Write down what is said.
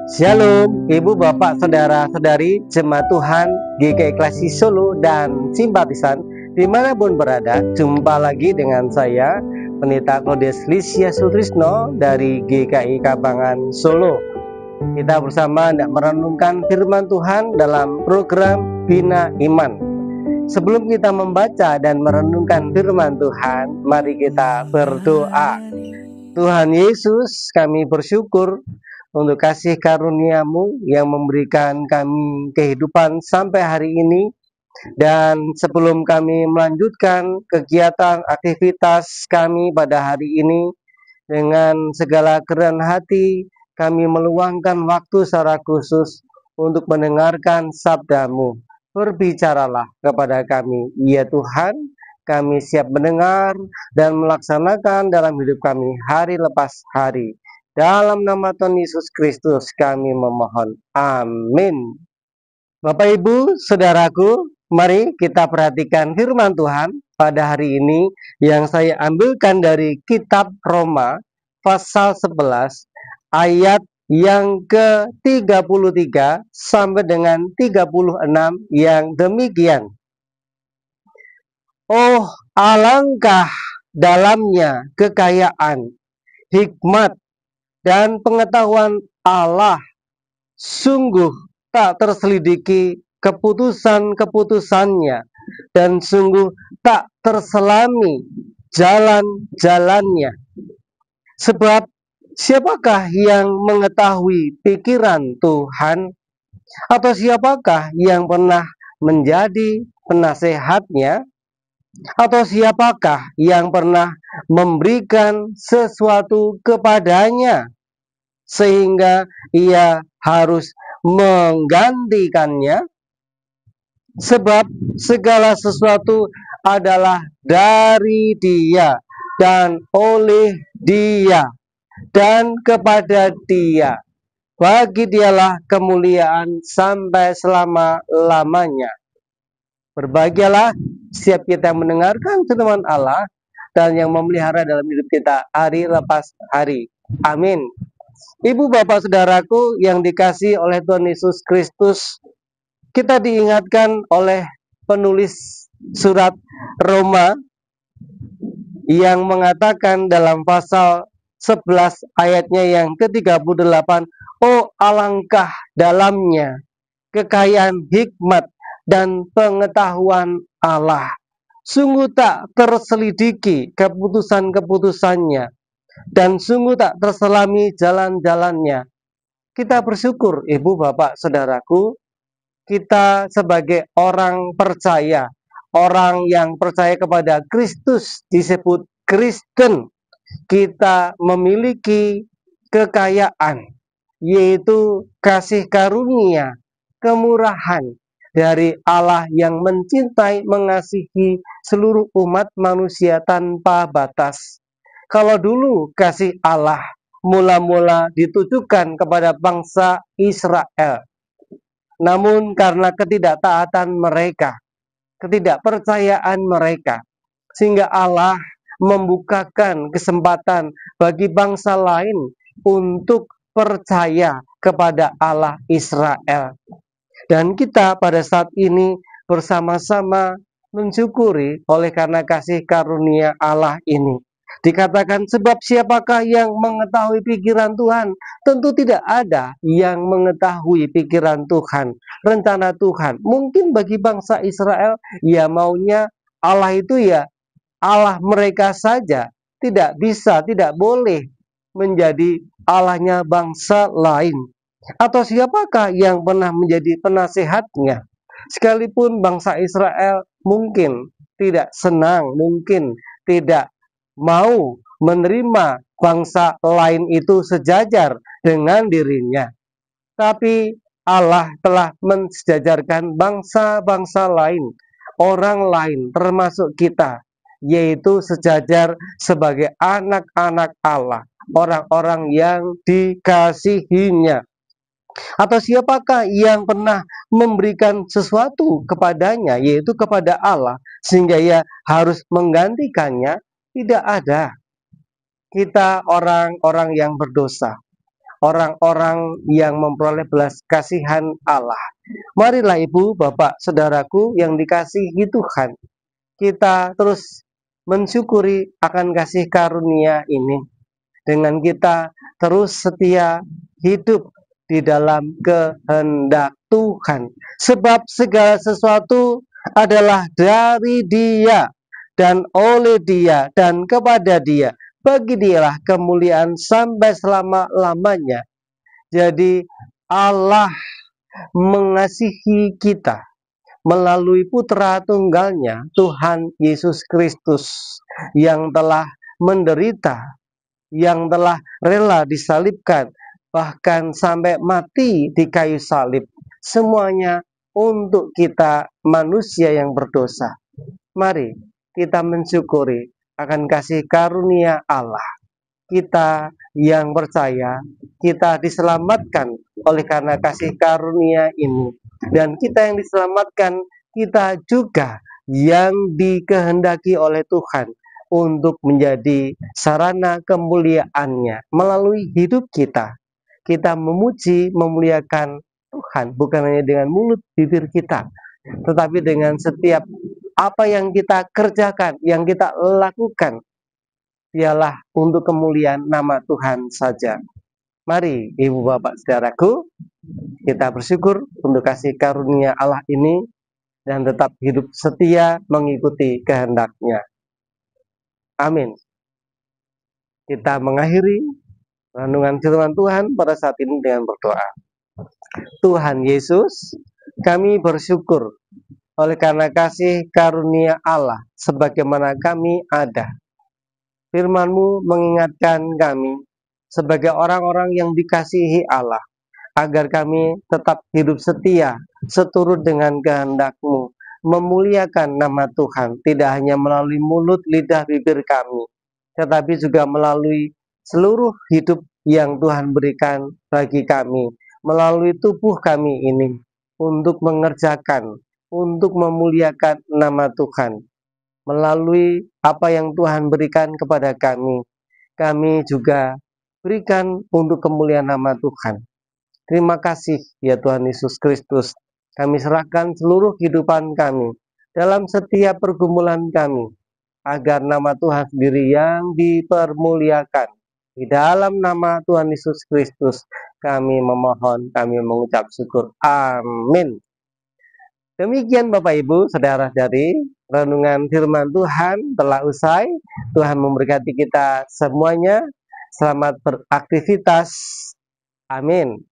Shalom, Ibu Bapak Saudara-saudari Jemaat Tuhan GKI Klasi Solo dan simpatisan dimanapun berada. Jumpa lagi dengan saya Pendeta Claudius Lisya Sutrisno dari GKI Kabangan Solo. Kita bersama hendak merenungkan firman Tuhan dalam program Bina Iman. Sebelum kita membaca dan merenungkan firman Tuhan, mari kita berdoa. Tuhan Yesus, kami bersyukur untuk kasih karunia-Mu yang memberikan kami kehidupan sampai hari ini. Dan sebelum kami melanjutkan kegiatan aktivitas kami pada hari ini, dengan segala kerendahan hati kami meluangkan waktu secara khusus untuk mendengarkan sabda-Mu. Berbicaralah kepada kami, ya Tuhan, kami siap mendengar dan melaksanakan dalam hidup kami hari lepas hari. Dalam nama Tuhan Yesus Kristus kami memohon. Amin. Bapak Ibu, Saudaraku, mari kita perhatikan firman Tuhan pada hari ini yang saya ambilkan dari kitab Roma pasal 11 ayat yang ke-33 sampai dengan 36 yang demikian. Oh, alangkah dalamnya kekayaan, hikmat, dan pengetahuan Allah, sungguh tak terselidiki keputusan-keputusannya, dan sungguh tak terselami jalan-jalannya. Sebab siapakah yang mengetahui pikiran Tuhan? Atau siapakah yang pernah menjadi penasehatnya? Atau siapakah yang pernah memberikan sesuatu kepadanya sehingga ia harus menggantikannya? Sebab segala sesuatu adalah dari Dia dan oleh Dia dan kepada Dia. Bagi Dialah kemuliaan sampai selama-lamanya. Berbahagialah setiap kita yang mendengarkan firman Allah dan yang memelihara dalam hidup kita hari lepas hari. Amin. Ibu bapak saudaraku yang dikasihi oleh Tuhan Yesus Kristus, kita diingatkan oleh penulis surat Roma yang mengatakan dalam pasal 11 ayatnya yang ke-38, oh alangkah dalamnya kekayaan hikmat dan pengetahuan Allah, sungguh tak terselidiki keputusan-keputusannya, dan sungguh tak terselami jalan-jalannya. Kita bersyukur, Ibu, Bapak, Saudaraku, kita sebagai orang percaya, orang yang percaya kepada Kristus disebut Kristen, kita memiliki kekayaan, yaitu kasih karunia, kemurahan dari Allah yang mencintai, mengasihi seluruh umat manusia tanpa batas. Kalau dulu kasih Allah mula-mula ditujukan kepada bangsa Israel, namun karena ketidaktaatan mereka, ketidakpercayaan mereka, sehingga Allah membukakan kesempatan bagi bangsa lain untuk percaya kepada Allah Israel. Dan kita pada saat ini bersama-sama mensyukuri oleh karena kasih karunia Allah ini. Dikatakan sebab siapakah yang mengetahui pikiran Tuhan? Tentu tidak ada yang mengetahui pikiran Tuhan, rencana Tuhan. Mungkin bagi bangsa Israel, ya maunya Allah itu ya Allah mereka saja, tidak bisa, tidak boleh menjadi Allahnya bangsa lain. Atau siapakah yang pernah menjadi penasehatnya? Sekalipun bangsa Israel mungkin tidak senang, mungkin tidak mau menerima bangsa lain itu sejajar dengan dirinya. Tapi Allah telah mensejajarkan bangsa-bangsa lain, orang lain termasuk kita, yaitu sejajar sebagai anak-anak Allah, orang-orang yang dikasihinya. Atau siapakah yang pernah memberikan sesuatu kepadanya, yaitu kepada Allah, sehingga ia harus menggantikannya? Tidak ada. Kita orang-orang yang berdosa, orang-orang yang memperoleh belas kasihan Allah. Marilah ibu, bapak, saudaraku yang dikasihi Tuhan, kita terus mensyukuri akan kasih karunia ini dengan kita terus setia hidup di dalam kehendak Tuhan. Sebab segala sesuatu adalah dari Dia dan oleh Dia dan kepada Dia. Bagi Dialah kemuliaan sampai selama-lamanya. Jadi Allah mengasihi kita melalui putra tunggalnya Tuhan Yesus Kristus yang telah menderita, yang telah rela disalibkan, bahkan sampai mati di kayu salib. Semuanya untuk kita manusia yang berdosa. Mari kita mensyukuri akan kasih karunia Allah. Kita yang percaya, kita diselamatkan oleh karena kasih karunia ini. Dan kita yang diselamatkan, kita juga yang dikehendaki oleh Tuhan untuk menjadi sarana kemuliaannya melalui hidup kita. Kita memuji, memuliakan Tuhan bukan hanya dengan mulut bibir kita, tetapi dengan setiap apa yang kita kerjakan, yang kita lakukan, ialah untuk kemuliaan nama Tuhan saja. Mari ibu bapak saudaraku, kita bersyukur untuk kasih karunia Allah ini dan tetap hidup setia mengikuti kehendaknya. Amin. Kita mengakhiri renungan firman Tuhan pada saat ini dengan berdoa. Tuhan Yesus, kami bersyukur oleh karena kasih karunia Allah sebagaimana kami ada. Firman-Mu mengingatkan kami sebagai orang-orang yang dikasihi Allah, agar kami tetap hidup setia, seturut dengan kehendak-Mu, memuliakan nama Tuhan, tidak hanya melalui mulut, lidah, bibir kami, tetapi juga melalui seluruh hidup yang Tuhan berikan bagi kami, melalui tubuh kami ini, untuk mengerjakan, untuk memuliakan nama Tuhan. Melalui apa yang Tuhan berikan kepada kami, kami juga berikan untuk kemuliaan nama Tuhan. Terima kasih ya Tuhan Yesus Kristus. Kami serahkan seluruh kehidupan kami dalam setiap pergumulan kami, agar nama Tuhan sendiri yang dipermuliakan. Di dalam nama Tuhan Yesus Kristus kami memohon, kami mengucap syukur. Amin. Demikian Bapak Ibu, saudara-saudari, renungan firman Tuhan telah usai. Tuhan memberkati kita semuanya. Selamat beraktivitas. Amin.